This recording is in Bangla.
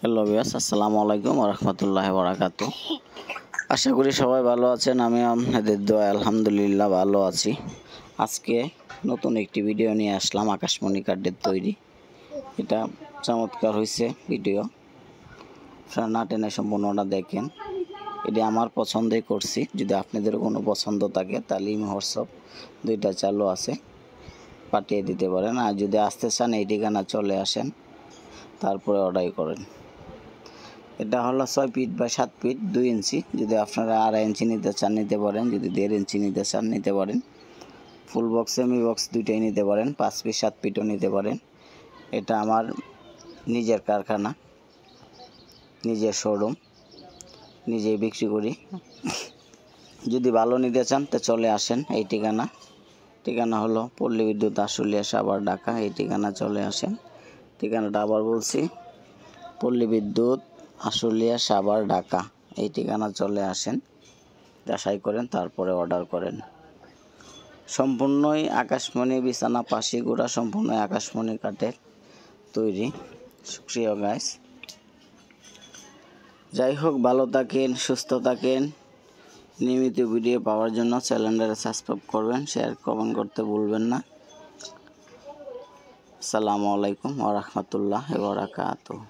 হ্যালো ভিউয়ার্স, আসসালামু আলাইকুম ওয়া রাহমাতুল্লাহি ওয়া বারাকাতুহু। আশা করি সবাই ভালো আছেন। আমি আপনাদের দোয়ায় আলহামদুলিল্লাহ ভালো আছি। আজকে নতুন একটি ভিডিও নিয়ে আসলাম আকাশমণি কাঠের তৈরি। এটা চমৎকার হয়েছে ভিডিও, আপনারা না টেনে সম্পূর্ণটা দেখেন। এটি আমার পছন্দই করছি। যদি আপনাদের কোনো পছন্দ থাকে তাহলে ইমো হোয়াটসঅ্যাপ দুইটা চালু আছে, পাঠিয়ে দিতে পারেন। আর যদি আসতে চান এই ঠিকানা চলে আসেন, তারপরে অর্ডার করেন। এটা হলো 6 ফিট বা 7 ফিট 2 ইঞ্চি। যদি আপনারা 2.5 ইঞ্চি নিতে চান নিতে পারেন, যদি 1.5 ইঞ্চি নিতে চান নিতে পারেন। ফুল বক্স সেমি বক্স দুইটাই নিতে পারেন, 5 ফিট 7 ফিটও নিতে পারেন। এটা আমার নিজের কারখানা, নিজের শোরুম, নিজেই বিক্রি করি। যদি ভালো নিতে চান তো চলে আসেন এই ঠিকানা হলো পল্লী বিদ্যুৎ আশুলিয়া সাভার ঢাকা। এই ঠিকানা চলে আসেন। ঠিকানাটা আবার বলছি, পল্লী বিদ্যুৎ আশুলিয়া সাভার ঢাকা। এই ঠিকানা চলে আসেন, যাচাই করেন, তারপরে অর্ডার করেন। সম্পূর্ণই আকাশমণি বিছানা পাশি গুঁড়া, সম্পূর্ণই আকাশমণি কাঠের তৈরি। সুপ্রিয় গাইস, যাই হোক, ভালো থাকেন, সুস্থ থাকেন। নিয়মিত ভিডিও পাওয়ার জন্য চ্যানেলটা সাবস্ক্রাইব করবেন, শেয়ার কমেন্ট করতে ভুলবেন না। আসসালামু আলাইকুম ওয়া রাহমাতুল্লাহি ওয়া বারাকাতুহু।